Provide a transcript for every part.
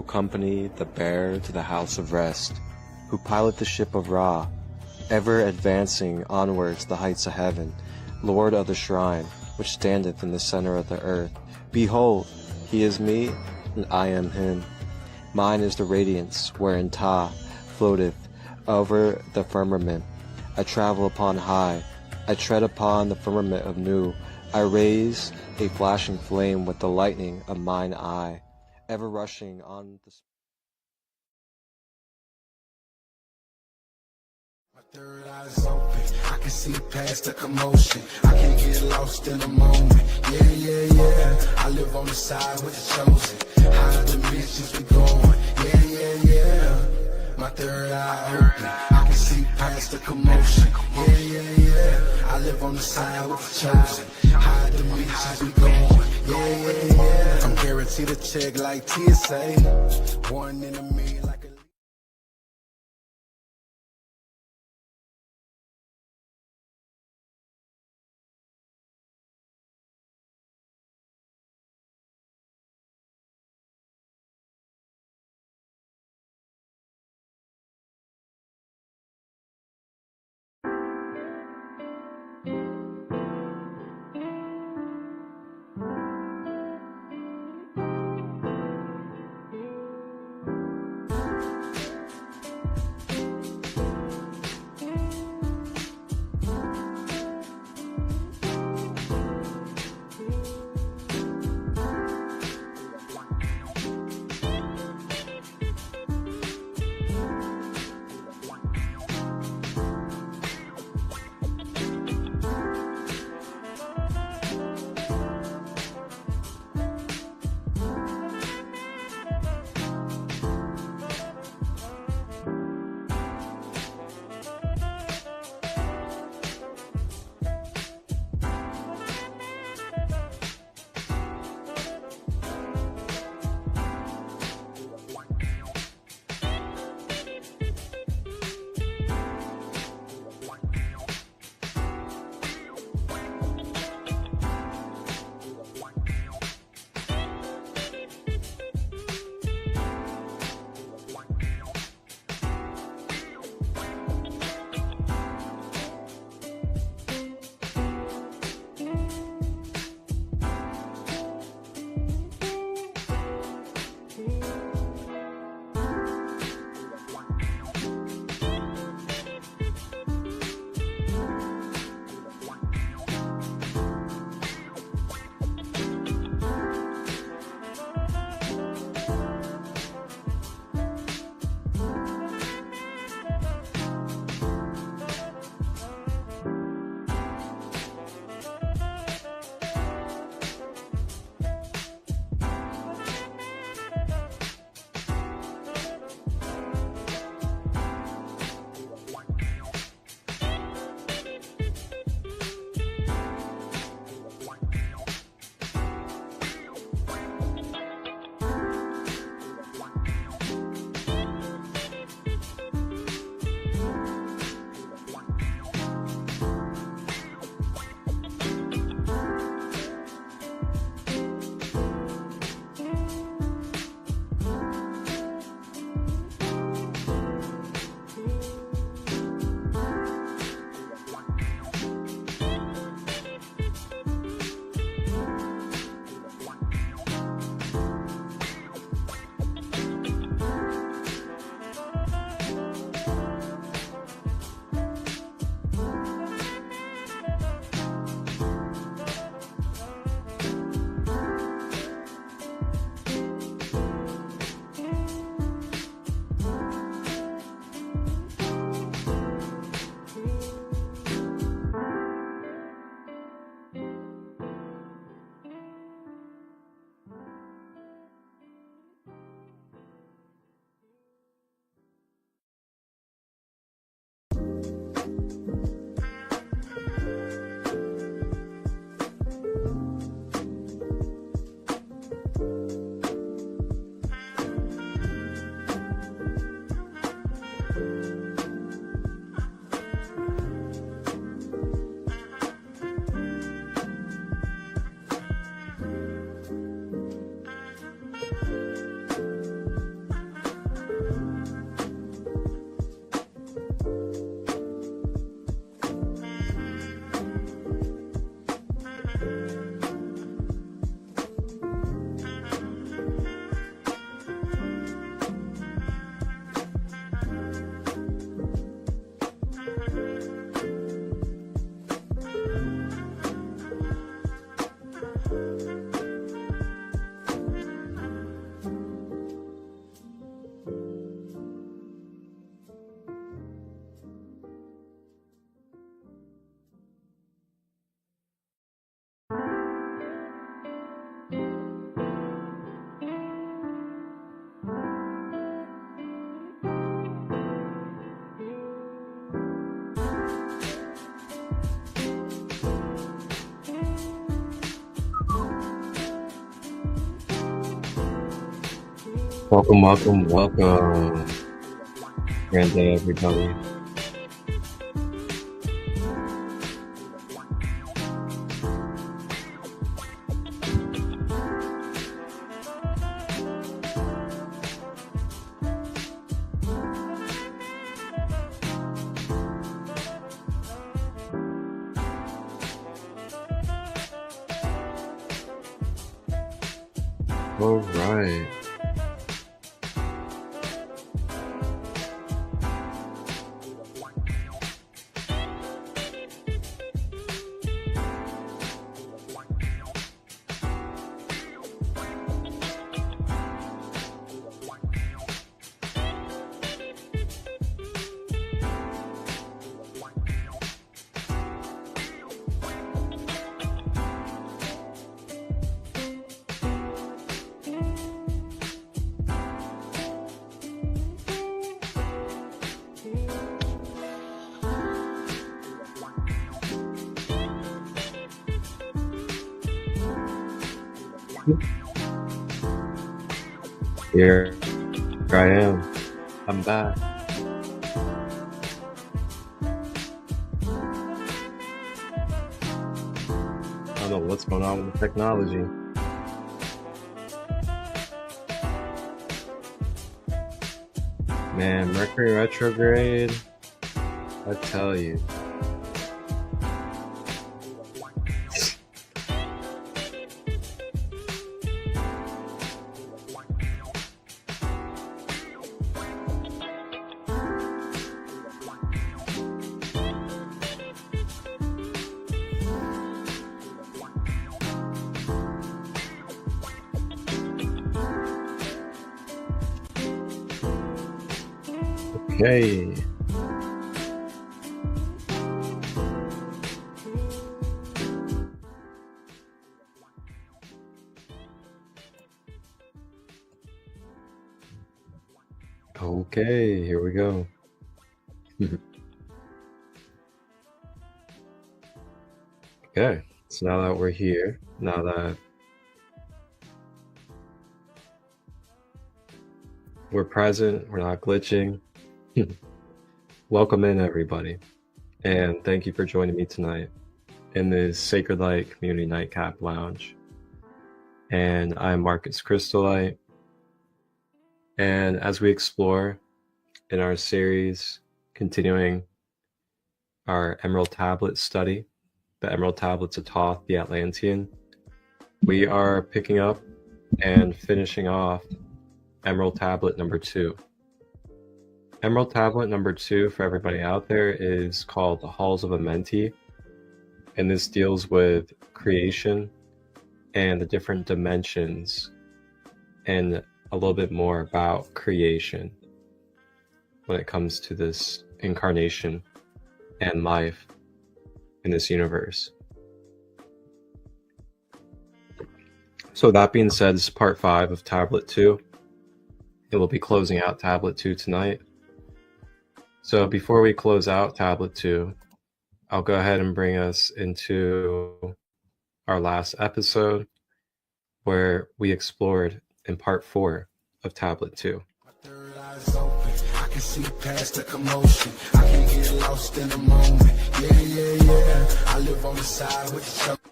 who accompany the bear to the house of rest, who pilot the ship of Ra, ever advancing onwards the heights of heaven, Lord of the shrine, which standeth in the center of the earth. Behold, he is me, and I am him. Mine is the radiance, wherein Ta floateth over the firmament. I travel upon high, I tread upon the firmament of Nu. I raise a flashing flame with the lightning of mine eye, ever rushing on the... My third eye is open, I can see past the commotion. I can get lost in a moment. Yeah, yeah, yeah. I live on the side with the chosen. Higher dimensions we going. Yeah, yeah, yeah. My third eye open, I can see past the commotion. Yeah, yeah, yeah. I live on the side with the chosen. Higher dimensions we going. Yeah, yeah, yeah. I'm guaranteed to check like TSA. One in a million like a... Welcome, welcome, welcome. Grand day, everybody. All right. Here I am. I'm back. I don't know what's going on with the technology. Man, Mercury retrograde, I tell you. Okay. Okay, here we go. Okay, so now that we're here, now that we're present, we're not glitching. Welcome in, everybody, and thank you for joining me tonight in this SaCrEd Community Nightcap Lounge. And I'm Marcus Christolight, and as we explore in our series, continuing our Emerald Tablet study, the Emerald Tablets of Thoth, the Atlantean, we are picking up and finishing off Emerald Tablet number 2. Emerald Tablet number 2, for everybody out there, is called the Halls of Amenti, and this deals with creation and the different dimensions and a little bit more about creation when it comes to this incarnation and life in this universe. So that being said, this is part 5 of Tablet 2. It will be closing out Tablet 2 tonight. So before we close out Tablet 2, I'll go ahead and bring us into our last episode where we explored in part 4 of Tablet 2. Third eye's open. I can see past the commotion. I can get lost in the moment. Yeah. I live on the side with the choke.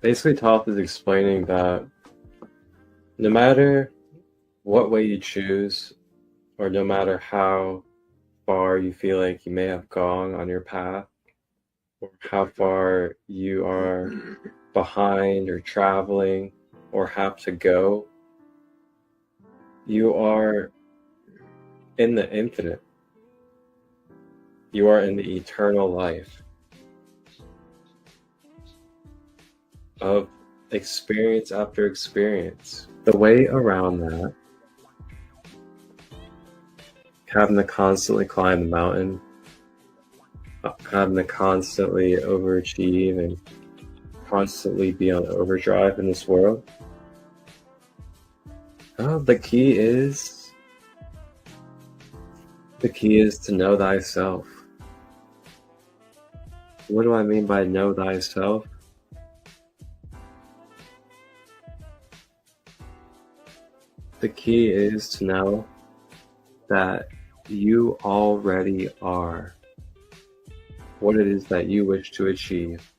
Basically, Thoth is explaining that no matter what way you choose, or no matter how far you feel like you may have gone on your path, or how far you are behind or traveling or have to go, you are in the infinite. You are in the eternal life of experience after experience. The way around that, having to constantly climb the mountain, having to constantly overachieve and constantly be on overdrive in this world, the key is to know thyself. What do I mean by know thyself? The key is to know that you already are what it is that you wish to achieve.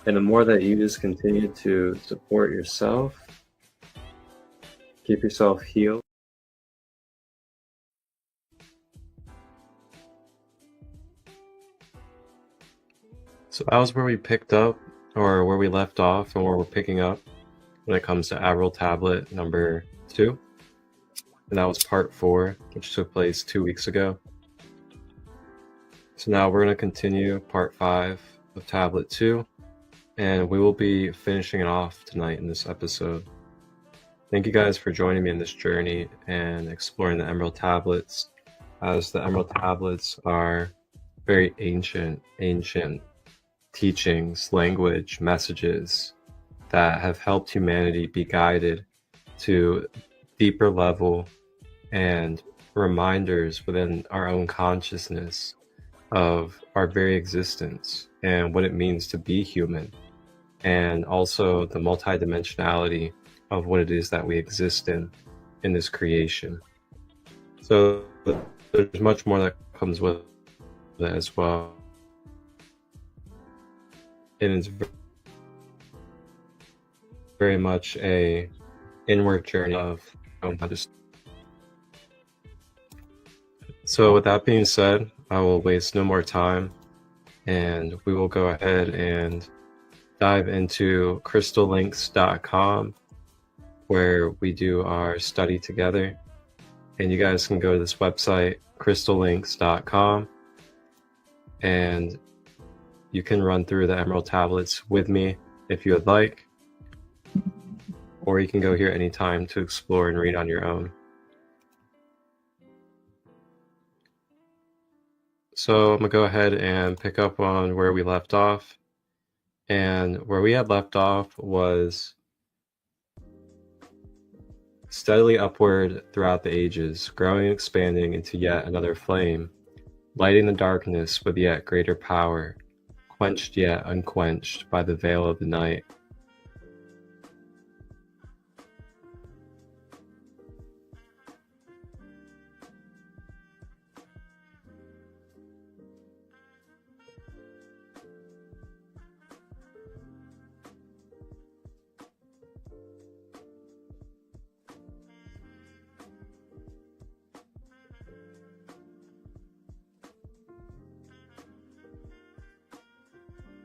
And the more that you just continue to support yourself, keep yourself healed, so that was where we picked up, or where we left off, and where we're picking up when it comes to Emerald Tablet number 2. And that was part 4, which took place 2 weeks ago. So now we're going to continue part 5 of Tablet 2, and we will be finishing it off tonight in this episode. Thank you guys for joining me in this journey and exploring the Emerald Tablets, as the Emerald Tablets are very ancient teachings, language, messages that have helped humanity be guided to deeper level and reminders within our own consciousness of our very existence and what it means to be human, and also the multidimensionality of what it is that we exist in this creation. So there's much more that comes with it as well. And it's very much a inward journey of understanding. So with that being said, I will waste no more time, and we will go ahead and dive into crystallinks.com, where we do our study together. And you guys can go to this website, crystallinks.com, and you can run through the Emerald Tablets with me if you would like, or you can go here anytime to explore and read on your own. So I'm going to go ahead and pick up on where we left off. And where we had left off was steadily upward throughout the ages, growing and expanding into yet another flame, lighting the darkness with yet greater power, quenched yet unquenched by the veil of the night.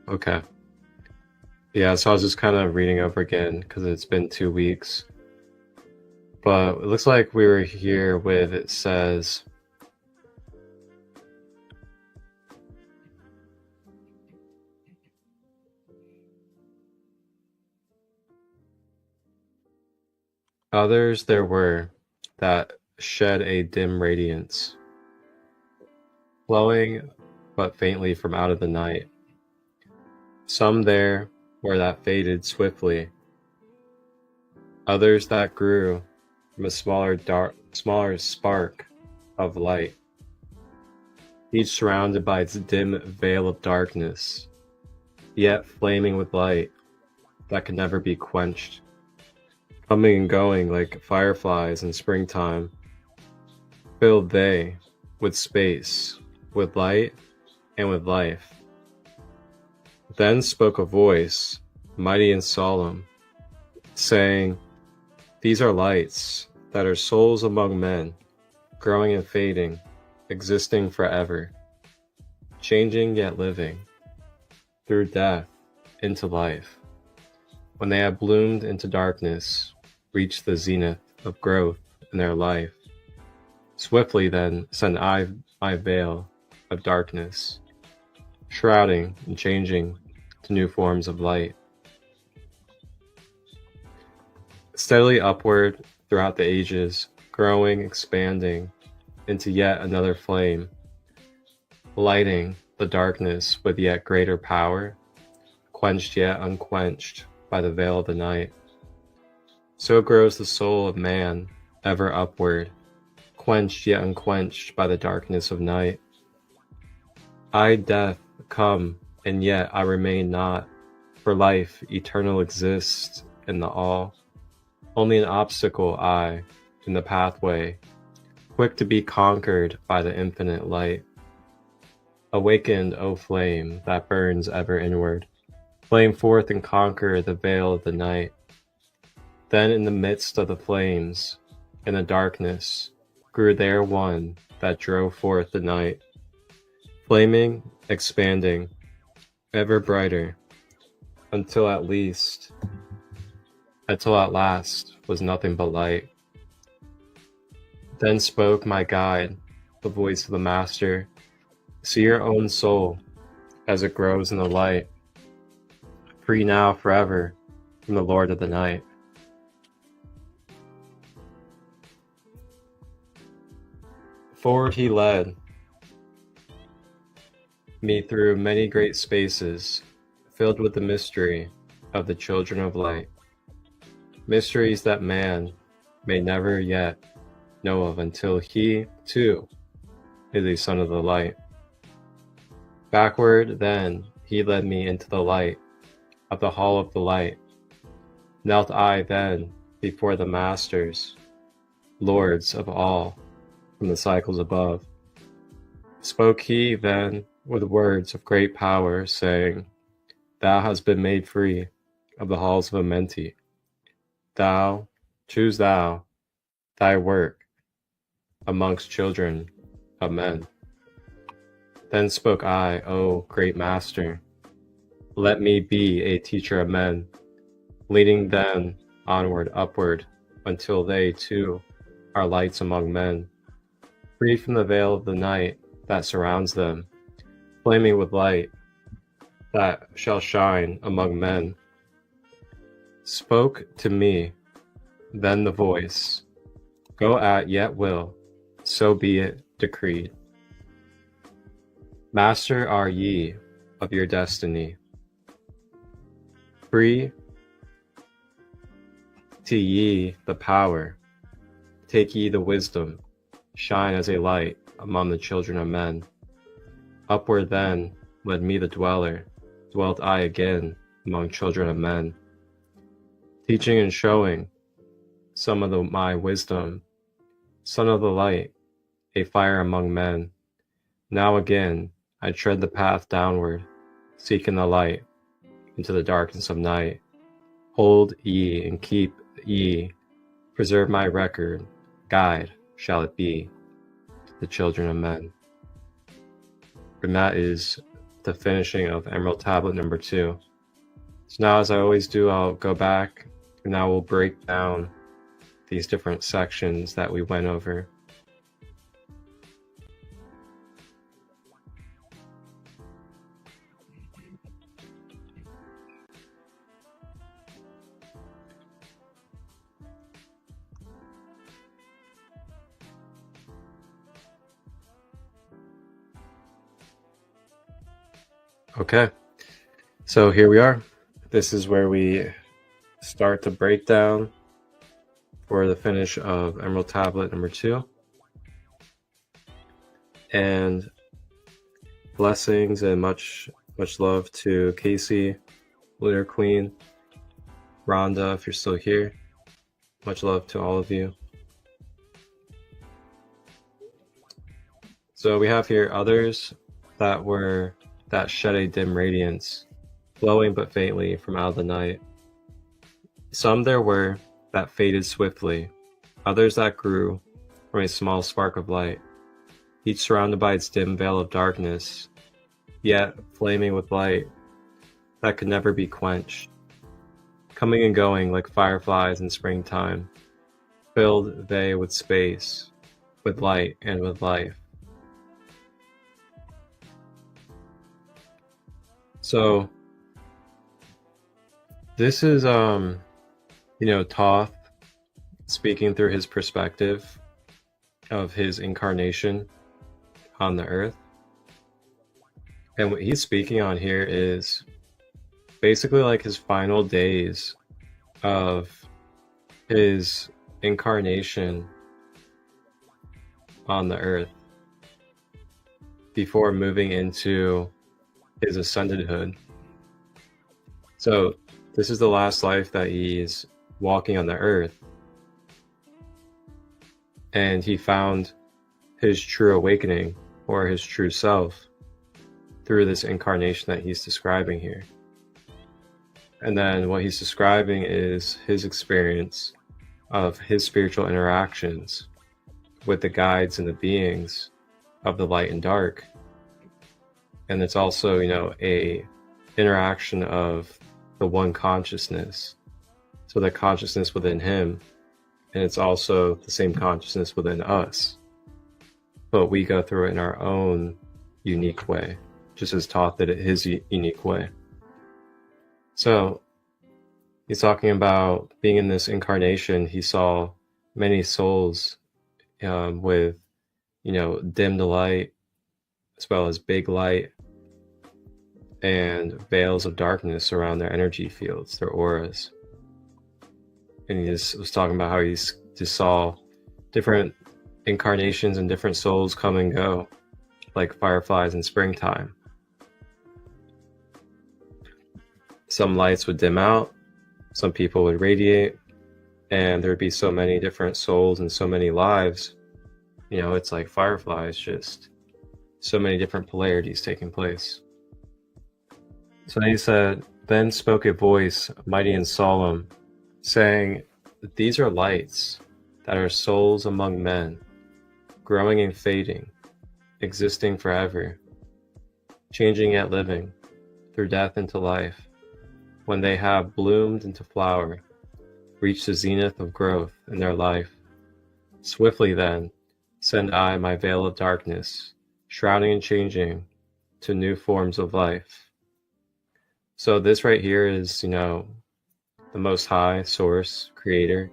Okay. Yeah, so I was just kind of reading over again because it's been 2 weeks. But it looks like we were here with, it says, others there were that shed a dim radiance, flowing but faintly from out of the night. Some there were that faded swiftly, others that grew from a smaller spark of light, each surrounded by its dim veil of darkness, yet flaming with light that could never be quenched, coming and going like fireflies in springtime, filled they with space, with light, and with life. Then spoke a voice, mighty and solemn, saying, "These are lights that are souls among men, growing and fading, existing forever, changing yet living, through death into life. When they have bloomed into darkness, reached the zenith of growth in their life, swiftly then send I veil of darkness, shrouding and changing to new forms of light." Steadily upward throughout the ages, growing, expanding into yet another flame, lighting the darkness with yet greater power, quenched yet unquenched by the veil of the night. So grows the soul of man ever upward, quenched yet unquenched by the darkness of night. I, death, come, and yet I remain not, for life eternal exists in the all. only an obstacle I in the pathway, quick to be conquered by the infinite light. Awakened, O flame that burns ever inward, flame forth and conquer the veil of the night. Then in the midst of the flames, in the darkness, grew there one that drove forth the night, flaming, expanding, ever brighter, until at last was nothing but light. Then spoke my guide, the voice of the Master, see your own soul as it grows in the light, free now forever from the Lord of the Night. Forward he led me through many great spaces, filled with the mystery of the children of light, mysteries that man may never yet know of until he, too, is a son of the light. Backward, then, he led me into the light of the hall of the light. Knelt I then before the masters, lords of all, from the cycles above. Spoke he then with words of great power, saying, Thou hast been made free of the halls of Amenti. Thou, choose thou, thy work amongst children of men. Then spoke I, O great Master, let me be a teacher of men, leading them onward, upward, until they, too, are lights among men, free from the veil of the night that surrounds them, flaming with light that shall shine among men. Spoke to me then the voice, Go at yet will, so be it decreed. Master are ye of your destiny, free to ye the power, take ye the wisdom, shine as a light among the children of men. Upward then led me the dweller, dwelt I again among children of men, teaching and showing some of my wisdom, son of the light, a fire among men. Now again I tread the path downward, seeking the light into the darkness of night. Hold ye and keep ye, preserve my record, guide shall it be to the children of men. And that is the finishing of Emerald Tablet number 2. So now, as I always do, I'll go back and now we'll break down these different sections that we went over. Okay, so here we are. This is where we start the breakdown for the finish of Emerald Tablet number 2. And blessings and much love to Casey, Lunar Queen, Rhonda, if you're still here. Much love to all of you. So we have here others that shed a dim radiance, glowing but faintly from out of the night. Some there were that faded swiftly, others that grew from a small spark of light, each surrounded by its dim veil of darkness, yet flaming with light that could never be quenched, coming and going like fireflies in springtime, filled they with space, with light and with life. So this is Thoth speaking through his perspective of his incarnation on the earth. And what he's speaking on here is basically like his final days of his incarnation on the earth before moving into his ascendedhood. So this is the last life that he's walking on the earth, and he found his true awakening or his true self through this incarnation that he's describing here. And then what he's describing is his experience of his spiritual interactions with the guides and the beings of the light and dark. And it's also, a interaction of the one consciousness. So the consciousness within him, and it's also the same consciousness within us. But we go through it in our own unique way, just as Thoth did it his unique way. So he's talking about being in this incarnation. He saw many souls with, dimmed light, as well as big light, and veils of darkness around their energy fields, their auras. And he just was talking about how he just saw different incarnations and different souls come and go, like fireflies in springtime. Some lights would dim out, some people would radiate, and there'd be so many different souls and so many lives. It's like fireflies, just so many different polarities taking place. So he said, "Then spoke a voice, mighty and solemn, saying, these are lights that are souls among men, growing and fading, existing forever, changing yet living, through death into life. When they have bloomed into flower, reached the zenith of growth in their life, swiftly then send I my veil of darkness, shrouding and changing to new forms of life." So this right here is, the Most High, Source, Creator,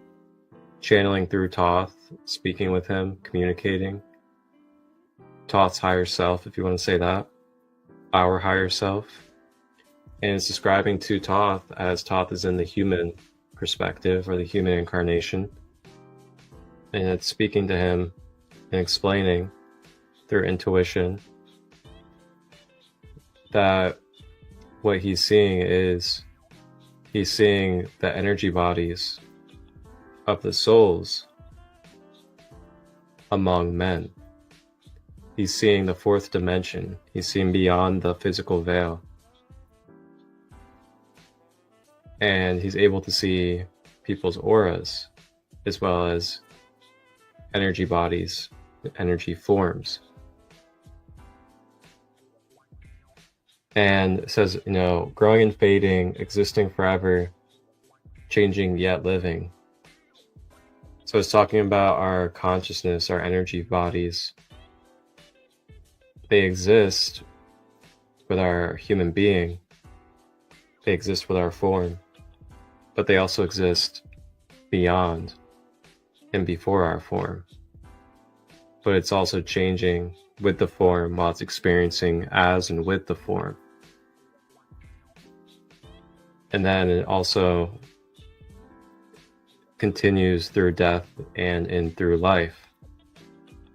channeling through Thoth, speaking with him, communicating. Thoth's higher self, if you want to say that. Our higher self. And it's describing to Thoth as Thoth is in the human perspective, or the human incarnation. And it's speaking to him and explaining through intuition that what he's seeing is he's seeing the energy bodies of the souls among men. He's seeing the fourth dimension. He's seeing beyond the physical veil. And he's able to see people's auras, as well as energy bodies, energy forms. And it says, growing and fading, existing forever, changing yet living. So it's talking about our consciousness, our energy bodies. They exist with our human being. They exist with our form. But they also exist beyond and before our form. But it's also changing with the form while it's experiencing as and with the form. And then it also continues through death and in through life,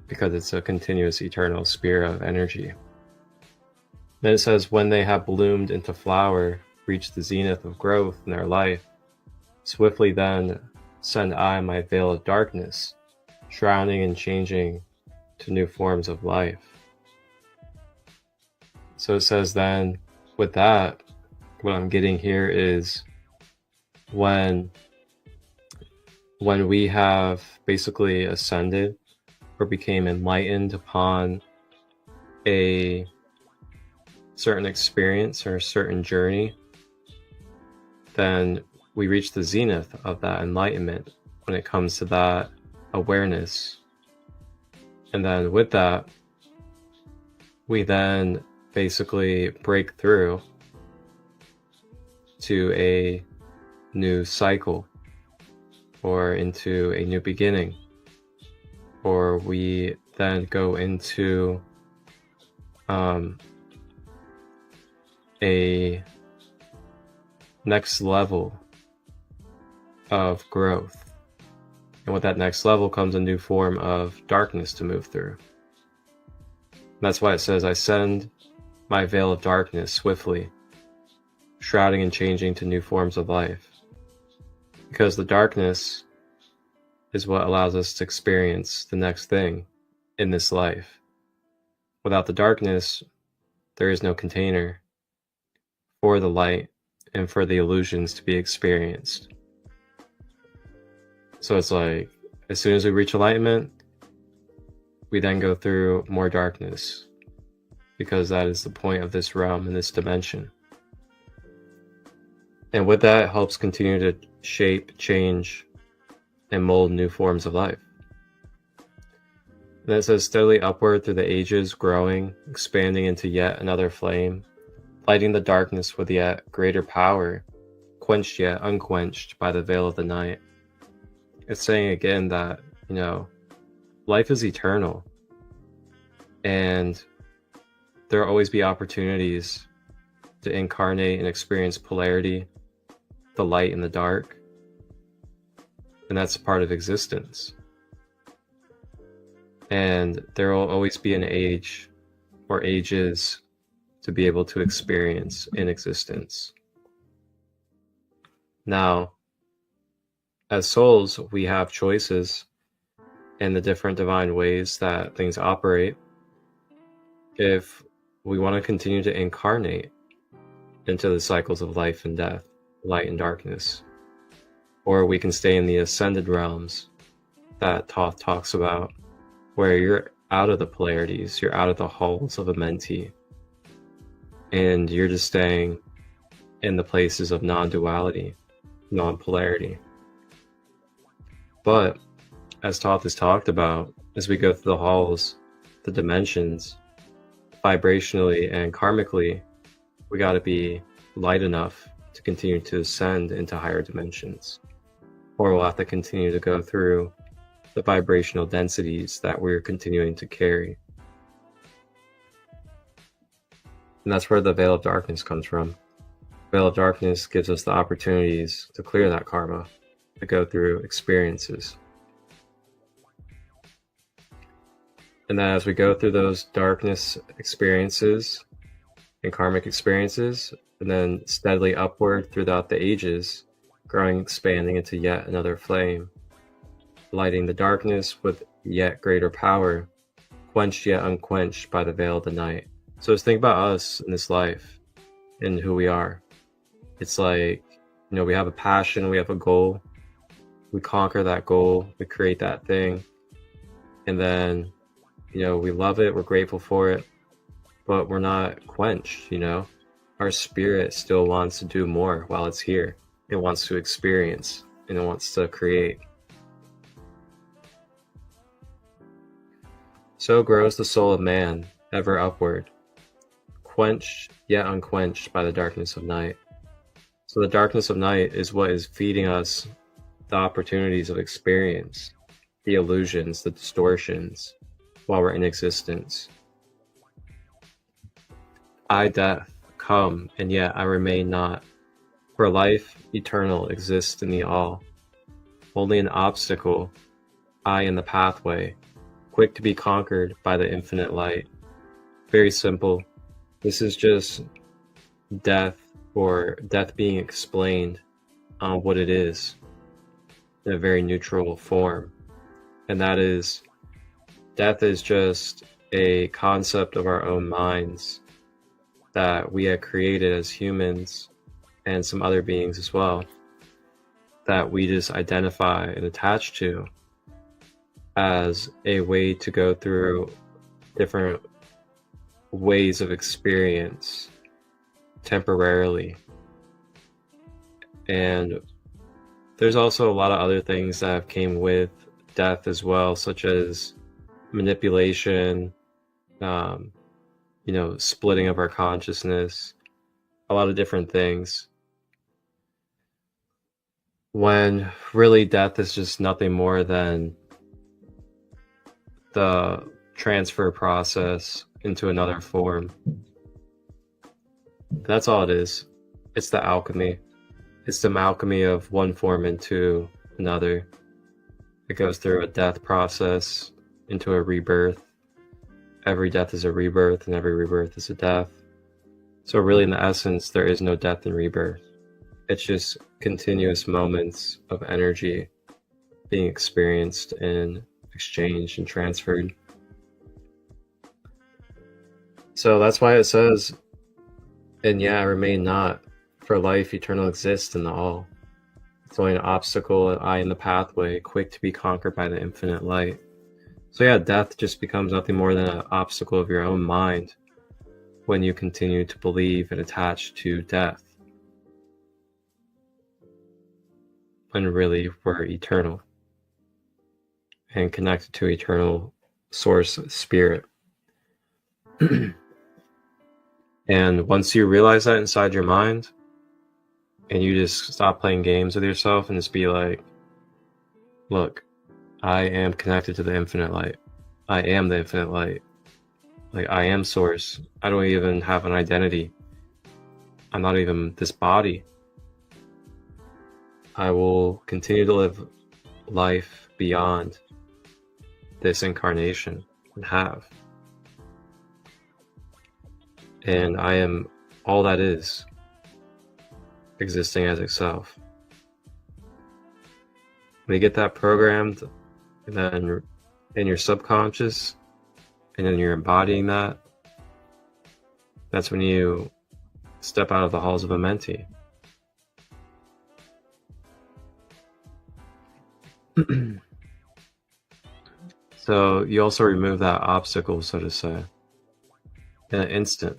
because it's a continuous eternal sphere of energy. Then it says, when they have bloomed into flower, reach the zenith of growth in their life, swiftly then send I my veil of darkness, shrouding and changing to new forms of life. So it says then, with that, what I'm getting here is when we have basically ascended or became enlightened upon a certain experience or a certain journey, then we reach the zenith of that enlightenment when it comes to that awareness. And then with that, we then basically break through to a new cycle, or into a new beginning, or we then go into a next level of growth. And with that next level comes a new form of darkness to move through. That's why it says, I send my veil of darkness swiftly, shrouding and changing to new forms of life. Because the darkness is what allows us to experience the next thing in this life. Without the darkness, there is no container for the light and for the illusions to be experienced. So it's like, as soon as we reach enlightenment, we then go through more darkness, because that is the point of this realm and this dimension. And with that, it helps continue to shape, change, and mold new forms of life. And it says, steadily upward through the ages, growing, expanding into yet another flame, lighting the darkness with yet greater power, quenched yet unquenched by the veil of the night. It's saying again that, life is eternal, and there will always be opportunities to incarnate and experience polarity, the light and the dark, and that's a part of existence. And there will always be an age or ages to be able to experience in existence. Now, as souls, we have choices in the different divine ways that things operate. If we want to continue to incarnate into the cycles of life and death, light and darkness, or we can stay in the ascended realms that Thoth talks about, where you're out of the polarities, you're out of the halls of a mentee, and you're just staying in the places of non-duality, non-polarity. But as Thoth has talked about, as we go through the halls, the dimensions, vibrationally and karmically, we got to be light enough to continue to ascend into higher dimensions, or we'll have to continue to go through the vibrational densities that we're continuing to carry. And that's where the veil of darkness comes from. The veil of darkness gives us the opportunities to clear that karma, to go through experiences. And then as we go through those darkness experiences and karmic experiences, and then steadily upward throughout the ages, growing, expanding into yet another flame, lighting the darkness with yet greater power, quenched yet unquenched by the veil of the night. So just think about us in this life and who we are. It's like, we have a passion, we have a goal, we conquer that goal, we create that thing, and then, we love it, we're grateful for it, but we're not quenched, Our spirit still wants to do more while it's here. It wants to experience, and it wants to create. So grows the soul of man, ever upward, quenched yet unquenched by the darkness of night. So the darkness of night is what is feeding us the opportunities of experience, the illusions, the distortions, while we're in existence. I, death, come, and yet I remain not, for life eternal exists in the all. Only an obstacle, I in the pathway, quick to be conquered by the infinite light. Very simple. This is just death, or death being explained on what it is in a very neutral form. And that is, death is just a concept of our own minds that we had created as humans, and some other beings as well, that we just identify and attach to as a way to go through different ways of experience temporarily. And there's also a lot of other things that have came with death as well, such as manipulation, splitting of our consciousness, a lot of different things. When really death is just nothing more than the transfer process into another form. That's all it is. It's the alchemy. It's the alchemy of one form into another. It goes through a death process into a rebirth. Every death is a rebirth, and every rebirth is a death. So really, in the essence, there is no death and rebirth. It's just continuous moments of energy being experienced and exchanged and transferred. So that's why it says, and yeah, remain not, for life eternal exists in the all. It's only an obstacle, an eye in the pathway, quick to be conquered by the infinite light. So yeah, death just becomes nothing more than an obstacle of your own mind when you continue to believe and attach to death, when really we're eternal and connected to eternal source spirit. And once you realize that inside your mind, and you just stop playing games with yourself and just be like, look, I am connected to the infinite light. I am the infinite light. Like, I am source. I don't even have an identity. I'm not even this body. I will continue to live life beyond this incarnation and have. And I am all that is, existing as itself. When you get that programmed, and then in your subconscious, and then you're embodying that, that's when you step out of the halls of Amenti. So you also remove that obstacle, so to say, in an instant.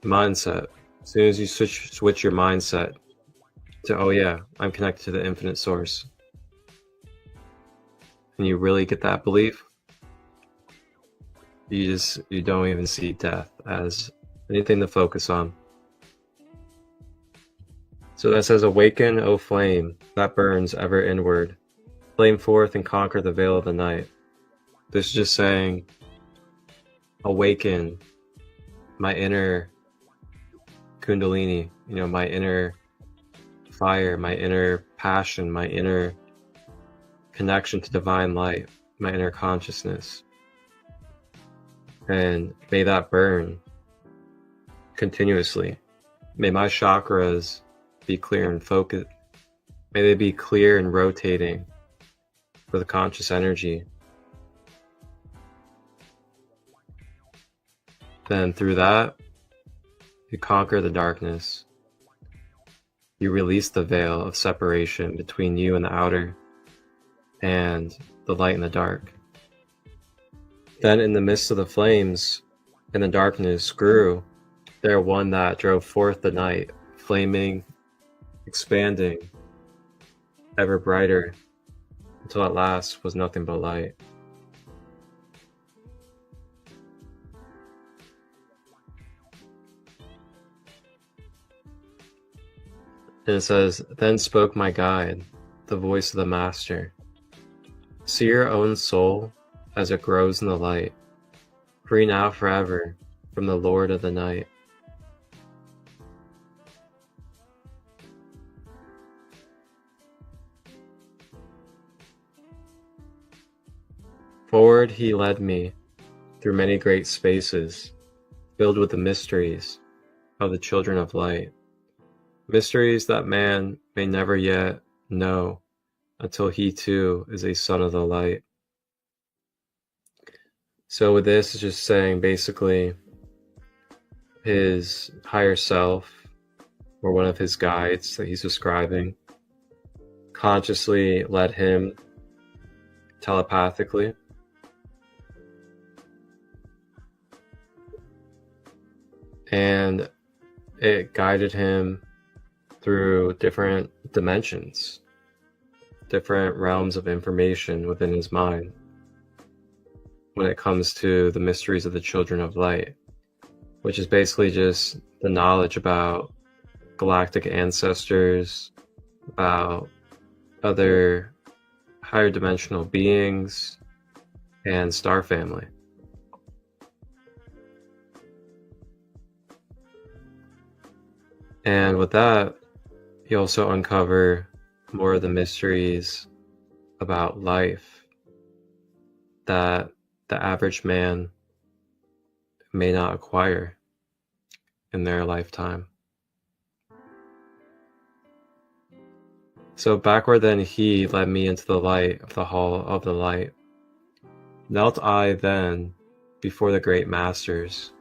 Mindset. As soon as you switch your mindset to, oh yeah, I'm connected to the infinite source, and you really get that belief, you don't even see death as anything to focus on. So that says, awaken, O flame, that burns ever inward. Flame forth and conquer the veil of the night. This is just saying, awaken my inner Kundalini, my inner fire, my inner passion, my inner connection to divine light, my inner consciousness. And may that burn continuously. May my chakras be clear and focused. May they be clear and rotating for the conscious energy. Then through that, you conquer the darkness. You release the veil of separation between you and the outer, and the light and the dark. Then in the midst of the flames and the darkness grew there one that drove forth the night, flaming, expanding, ever brighter, until at last was nothing but light. And it says, then spoke my guide, the voice of the master. See your own soul as it grows in the light, free now forever from the Lord of the night. Forward he led me through many great spaces, filled with the mysteries of the children of light. Mysteries that man may never yet know until he too is a son of the light. So with this, it's just saying basically his higher self, or one of his guides that he's describing, consciously led him telepathically. And it guided him through different dimensions, different realms of information within his mind when it comes to the mysteries of the children of light, which is basically just the knowledge about galactic ancestors, about other higher dimensional beings, and star family. And with that, you also uncover more of the mysteries about life that the average man may not acquire in their lifetime. So backward then he led me into the light of the hall of the light. Knelt I then before the great masters,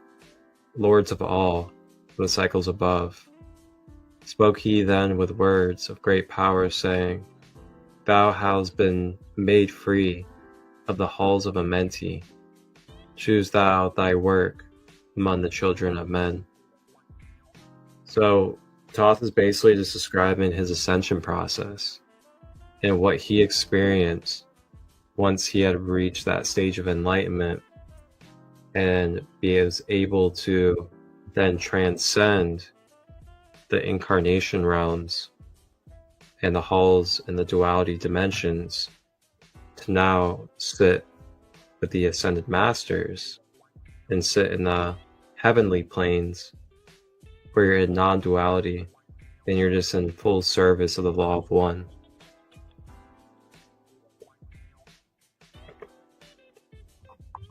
lords of all, the cycles above. Spoke he then with words of great power, saying, Thou hast been made free of the halls of Amenti. Choose thou thy work among the children of men. So Thoth is basically just describing his ascension process and what he experienced once he had reached that stage of enlightenment and was able to then transcend the incarnation realms and the halls and the duality dimensions to now sit with the ascended masters and sit in the heavenly planes where you're in non-duality and you're just in full service of the law of one.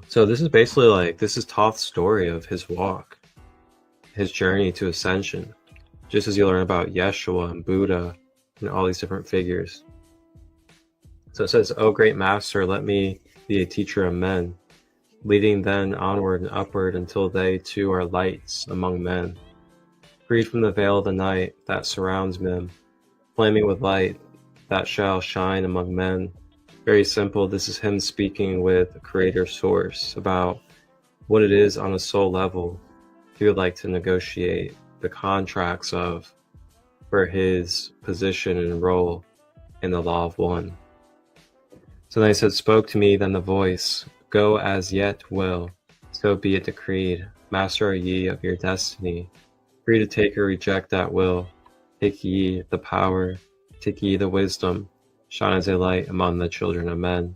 So this is basically like, this is Thoth's story of his walk, his journey to ascension, just as you learn about Yeshua and Buddha and all these different figures. So it says, O great master, let me be a teacher of men, leading then onward and upward until they too are lights among men, freed from the veil of the night that surrounds men, flaming with light that shall shine among men. Very simple. This is him speaking with Creator Source about what it is on a soul level he would like to negotiate the contracts of for his position and role in the law of one. So then he said, Spoke to me then the voice, Go as yet will, so be it decreed. Master are ye of your destiny, free to take or reject that will. Take ye the power, take ye the wisdom, shine as a light among the children of men.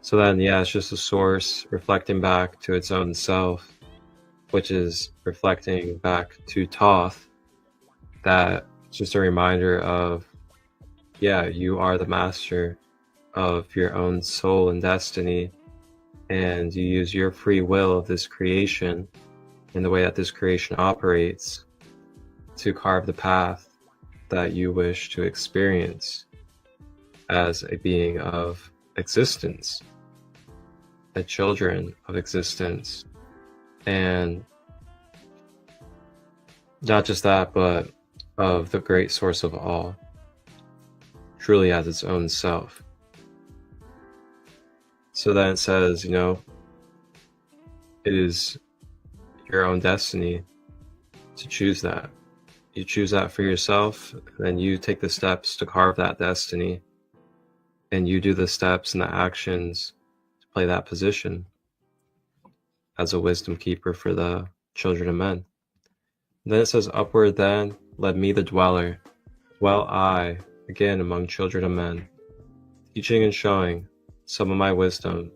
So then, yeah, it's just a source reflecting back to its own self, which is reflecting back to Thoth. That just a reminder of, yeah, you are the master of your own soul and destiny, and you use your free will of this creation and the way that this creation operates to carve the path that you wish to experience as a being of existence, a children of existence. And not just that, but of the great source of all, truly as its own self. So then it says, you know, it is your own destiny to choose that. You choose that for yourself, and then you take the steps to carve that destiny, and you do the steps and the actions to play that position as a wisdom keeper for the children of men. And then it says, Upward then led me the dweller, dwell I again among children of men, teaching and showing some of my wisdom,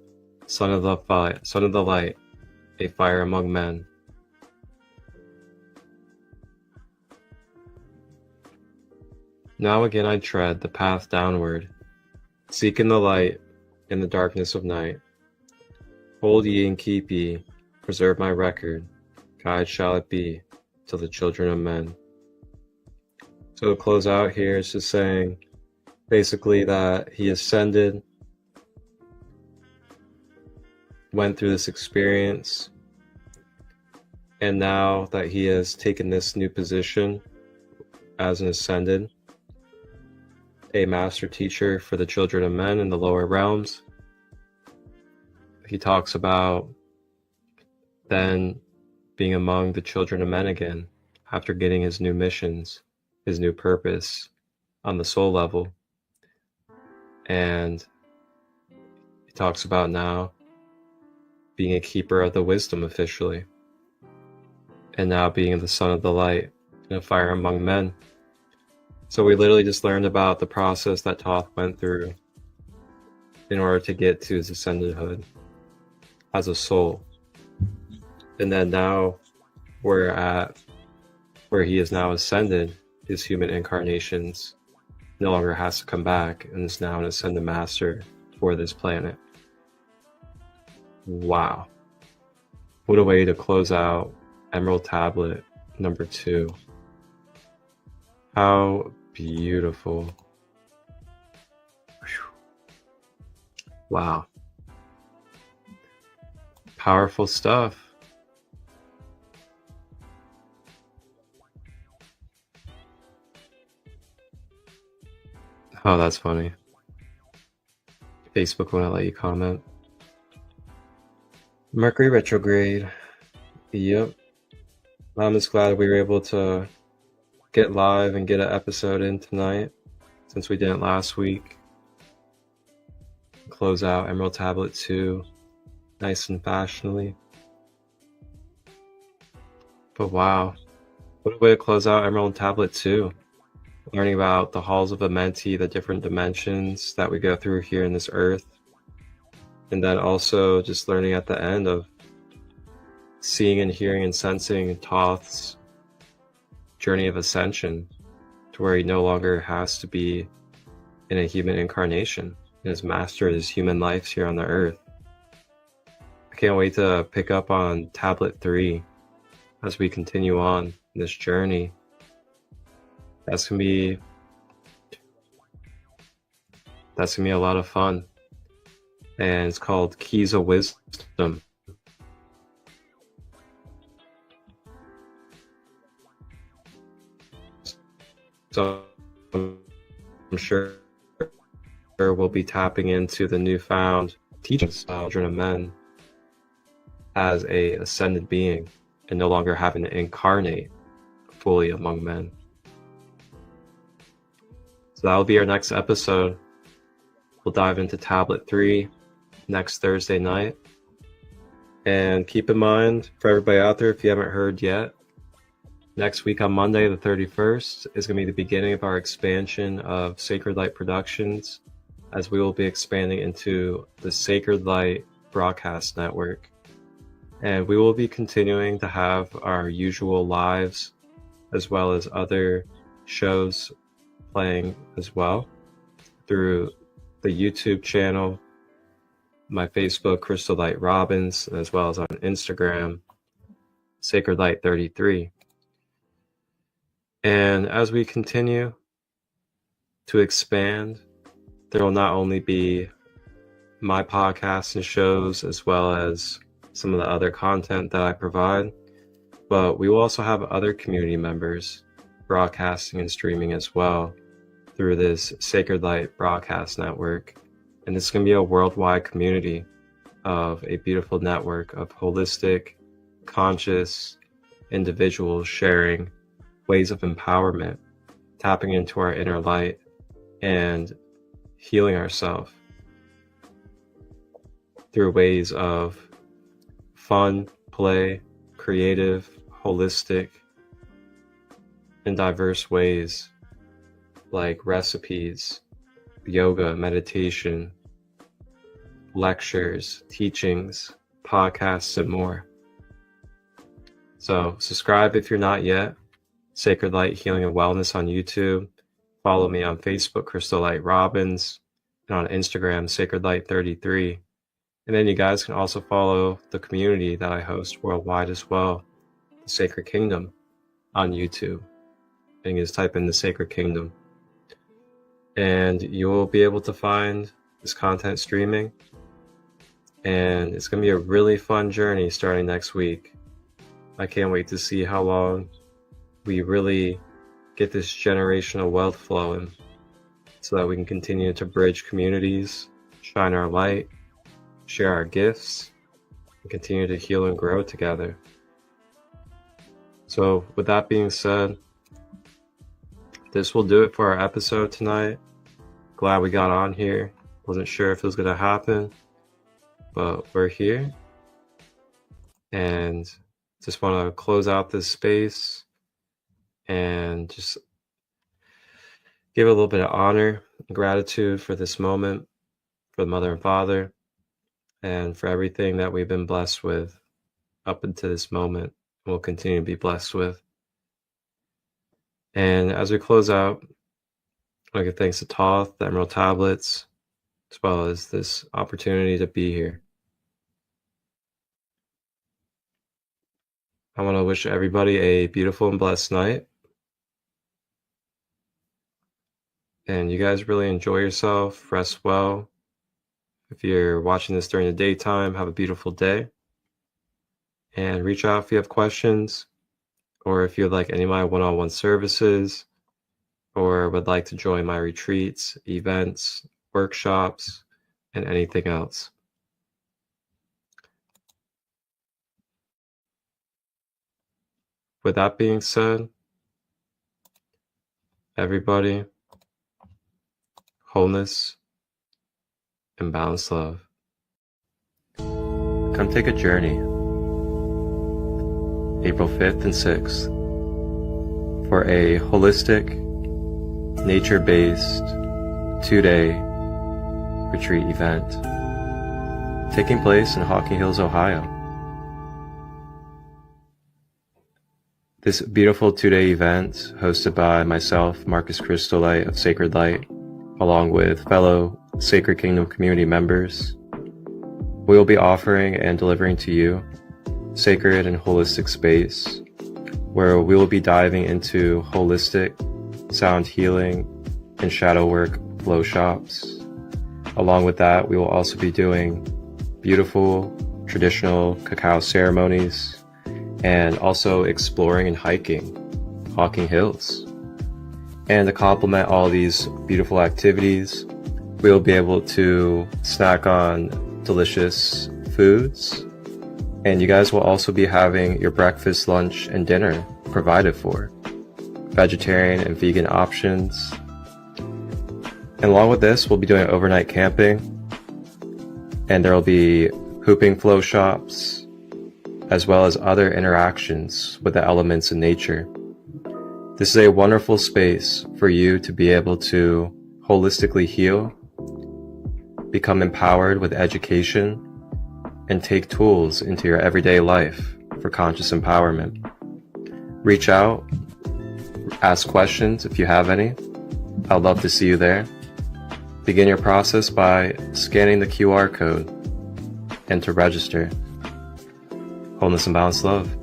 son of the light, a fire among men. Now again I tread the path downward, seeking the light in the darkness of night. Hold ye and keep ye, preserve my record, guide shall it be to the children of men. So to close out here, it's just saying basically that he ascended, went through this experience, and now that he has taken this new position as an ascended, a master teacher for the children of men in the lower realms, he talks about then being among the children of men again after getting his new missions, his new purpose on the soul level. And he talks about now being a keeper of the wisdom officially, and now being the son of the light and a fire among men. So we literally just learned about the process that Thoth went through in order to get to his ascendedhood as a soul. And then now we're at where he is now ascended, his human incarnations no longer has to come back and is now an ascended master for this planet. Wow. What a way to close out Emerald Tablet number 2. How beautiful Wow. Powerful stuff. Oh, that's funny. Facebook won't let you comment. Mercury retrograde. Yep. I'm just glad we were able to get live and get an episode in tonight, since we didn't last week. Close out Emerald Tablet 2 nice and fashionably. But wow, what a way to close out Emerald Tablet 2. Learning about the halls of Amenti, the different dimensions that we go through here in this earth. And then also just learning at the end of seeing and hearing and sensing Thoth's journey of ascension to where he no longer has to be in a human incarnation. He has mastered his human life here on the earth. I can't wait to pick up on Tablet 3 as we continue on this journey. That's gonna be a lot of fun. And it's called Keys of Wisdom. So I'm sure we'll be tapping into the newfound teachings of children of men as a ascended being and no longer having to incarnate fully among men. So that'll be our next episode. We'll dive into Tablet 3 next Thursday night. And keep in mind, for everybody out there, if you haven't heard yet, next week on Monday, the 31st, is going to be the beginning of our expansion of SaCrEd Light Productions, as we will be expanding into the SaCrEd Light broadcast network. And we will be continuing to have our usual lives, as well as other shows playing as well through the YouTube channel, my Facebook, Christolight Robbins, as well as on Instagram, SaCrEd Light 33. And as we continue to expand, there will not only be my podcasts and shows, as well as some of the other content that I provide, but we will also have other community members broadcasting and streaming as well through this SaCrEd Light broadcast network. And this is going to be a worldwide community of a beautiful network of holistic, conscious individuals sharing ways of empowerment, tapping into our inner light, and healing ourselves through ways of fun, play, creative, holistic, and diverse ways like recipes, yoga, meditation, lectures, teachings, podcasts, and more. So subscribe if you're not yet. SaCrEd Light Healing and Wellness on YouTube. Follow me on Facebook, Christolight Robbins, and on Instagram, SaCrEd Light 33. And then you guys can also follow the community that I host worldwide as well, the SaCrEd Kingdom, on YouTube. And you just type in the SaCrEd Kingdom, and you will be able to find this content streaming. And it's going to be a really fun journey starting next week. I can't wait to see how long we really get this generational wealth flowing so that we can continue to bridge communities, shine our light, share our gifts, and continue to heal and grow together. So with that being said, this will do it for our episode tonight. Glad we got on here. Wasn't sure if it was going to happen, but we're here. And just want to close out this space and just give a little bit of honor and gratitude for this moment, for the mother and father, and for everything that we've been blessed with up until this moment, and we'll continue to be blessed with. And as we close out, I give thanks to Thoth, the Emerald Tablets, as well as this opportunity to be here. I want to wish everybody a beautiful and blessed night. And you guys really enjoy yourself, rest well, If you're watching this during the daytime, have a beautiful day. And reach out if you have questions, or if you'd like any of my one-on-one services, or would like to join my retreats, events, workshops, and anything else. With that being said, everybody, wholeness and balanced love. Come take a journey, April 5th and 6th, for a holistic, nature-based 2-day retreat event taking place in Hocking Hills, Ohio. This beautiful 2-day event, hosted by myself, Marcus Christolight of SaCrEd LiGhT, along with fellow Sacred Kingdom community members, we will be offering and delivering to you sacred and holistic space where we will be diving into holistic sound healing and shadow work flow shops. Along with that, we will also be doing beautiful traditional cacao ceremonies and also exploring and hiking Hocking Hills. And to complement all these beautiful activities, we will be able to snack on delicious foods, and you guys will also be having your breakfast, lunch, and dinner provided for. Vegetarian and vegan options. And along with this, we'll be doing overnight camping, and there will be hooping flow shops, as well as other interactions with the elements in nature. This is a wonderful space for you to be able to holistically heal, become empowered with education, and take tools into your everyday life for conscious empowerment. Reach out, ask questions if you have any. I'd love to see you there. Begin your process by scanning the QR code and to register. Wholeness and balanced love.